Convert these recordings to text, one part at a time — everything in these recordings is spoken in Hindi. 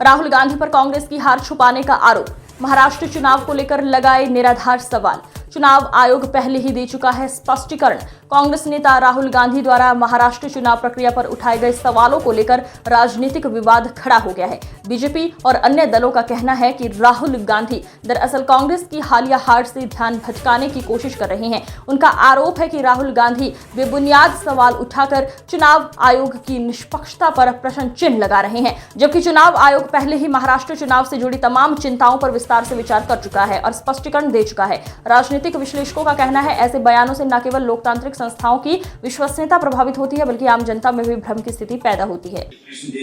राहुल गांधी पर कांग्रेस की हार छुपाने का आरोप। महाराष्ट्र चुनाव को लेकर लगाए निराधार सवाल। चुनाव आयोग पहले ही दे चुका है स्पष्टीकरण। कांग्रेस नेता राहुल गांधी द्वारा महाराष्ट्र चुनाव प्रक्रिया पर उठाए गए सवालों को लेकर राजनीतिक विवाद खड़ा हो गया है। बीजेपी और अन्य दलों का कहना है कि राहुल गांधी दरअसल कांग्रेस की हालिया हार से ध्यान भटकाने की कोशिश कर रहे हैं। उनका आरोप है कि राहुल गांधी बेबुनियाद सवाल उठाकर चुनाव आयोग की निष्पक्षता पर प्रश्न चिन्ह लगा रहे हैं, जबकि चुनाव आयोग पहले ही महाराष्ट्र चुनाव से जुड़ी तमाम चिंताओं पर विस्तार से विचार कर चुका है और स्पष्टीकरण दे चुका है। राजनीतिक विश्लेषकों का कहना है ऐसे बयानों से न केवल लोकतांत्रिक संस्थाओं की विश्वसनीयता प्रभावित होती है, बल्कि आम जनता में भी भ्रम की स्थिति पैदा होती है। जिस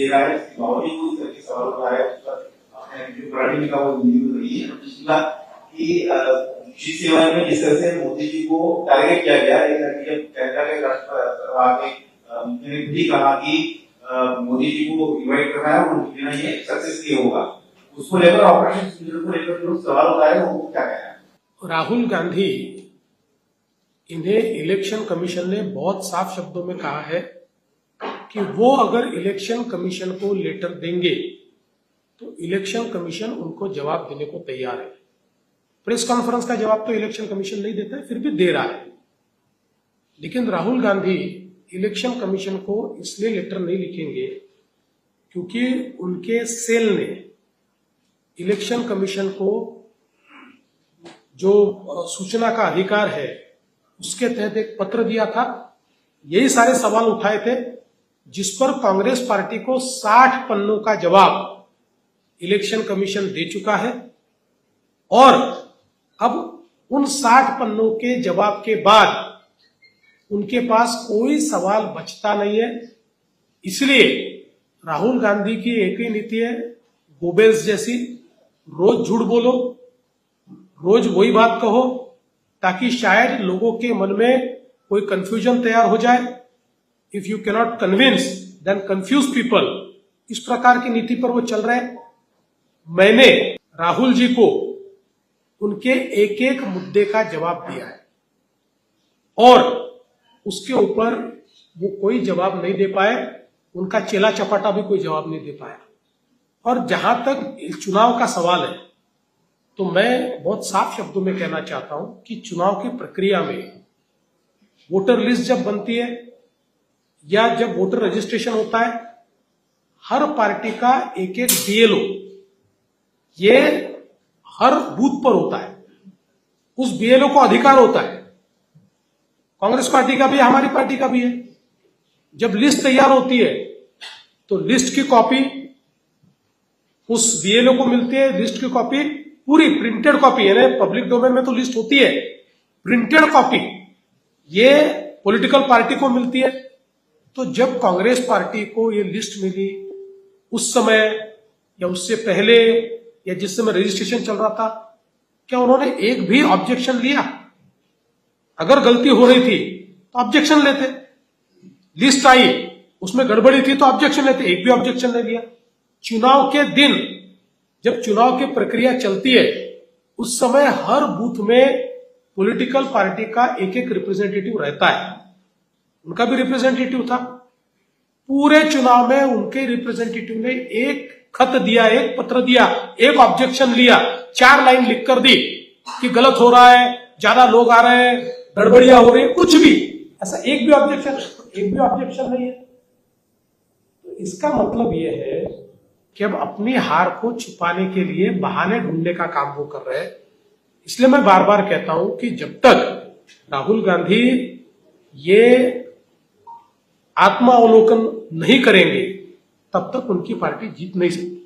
तरह से मोदी जी को टारगेट किया गया है, भी कहा कि मोदी जी को इनवाइट करना है, उनके बिना ये सक्सेस नहीं होगा। उसको लेकर ऑपरेशन सिंदूर को लेकर जो सवाल उठाए हैं, वो क्या कहना है? राहुल गांधी, इन्हें इलेक्शन कमीशन ने बहुत साफ शब्दों में कहा है कि वो अगर इलेक्शन कमीशन को लेटर देंगे तो इलेक्शन कमीशन उनको जवाब देने को तैयार है। प्रेस कॉन्फ्रेंस का जवाब तो इलेक्शन कमीशन नहीं देता है, फिर भी दे रहा है। लेकिन राहुल गांधी इलेक्शन कमीशन को इसलिए लेटर नहीं लिखेंगे क्योंकि उनके सेल ने इलेक्शन कमीशन को जो सूचना का अधिकार है उसके तहत एक पत्र दिया था। यही सारे सवाल उठाए थे जिस पर कांग्रेस पार्टी को 60 पन्नों का जवाब इलेक्शन कमीशन दे चुका है और अब उन 60 पन्नों के जवाब के बाद उनके पास कोई सवाल बचता नहीं है। इसलिए राहुल गांधी की एक ही नीति है, गोबेल्स जैसी, रोज झूठ बोलो, रोज वही बात कहो, ताकि शायद लोगों के मन में कोई कंफ्यूजन तैयार हो जाए। If you cannot convince then confuse people. इस प्रकार की नीति पर वो चल रहे हैं। मैंने राहुल जी को उनके एक एक मुद्दे का जवाब दिया है और उसके ऊपर वो कोई जवाब नहीं दे पाए। उनका चेला चपाटा भी कोई जवाब नहीं दे पाया। और जहां तक चुनाव का सवाल है तो मैं बहुत साफ शब्दों में कहना चाहता हूं कि चुनाव की प्रक्रिया में वोटर लिस्ट जब बनती है या जब वोटर रजिस्ट्रेशन होता है, हर पार्टी का एक एक बीएलओ ये हर बूथ पर होता है। उस बीएलओ को अधिकार होता है, कांग्रेस पार्टी का भी, हमारी पार्टी का भी है। जब लिस्ट तैयार होती है तो लिस्ट की कॉपी उस बीएलओ को मिलती है। लिस्ट की कॉपी पूरी प्रिंटेड कॉपी, यानी पब्लिक डोमेन में तो लिस्ट होती है, प्रिंटेड कॉपी ये पॉलिटिकल पार्टी को मिलती है। तो जब कांग्रेस पार्टी को ये लिस्ट मिली उस समय या उससे पहले या जिस समय रजिस्ट्रेशन चल रहा था, क्या उन्होंने एक भी ऑब्जेक्शन लिया? अगर गलती हो रही थी तो ऑब्जेक्शन लेते। लिस्ट आई, उसमें गड़बड़ी थी तो ऑब्जेक्शन लेते, एक भी ऑब्जेक्शन नहीं लिया। चुनाव के दिन जब चुनाव की प्रक्रिया चलती है उस समय हर बूथ में पॉलिटिकल पार्टी का एक एक रिप्रेजेंटेटिव रहता है। उनका भी रिप्रेजेंटेटिव था। पूरे चुनाव में उनके रिप्रेजेंटेटिव ने एक खत दिया, एक पत्र दिया, एक ऑब्जेक्शन लिया, 4 लाइन लिख कर दी कि गलत हो रहा है, ज्यादा लोग आ रहे हैं, गड़बड़ियां हो रही है, कुछ भी ऐसा एक भी ऑब्जेक्शन नहीं है। तो इसका मतलब यह है कि अब अपनी हार को छुपाने के लिए बहाने ढूंढने का काम वो कर रहे हैं। इसलिए मैं बार बार कहता हूं कि जब तक राहुल गांधी ये आत्मावलोकन नहीं करेंगे तब तक उनकी पार्टी जीत नहीं सकती।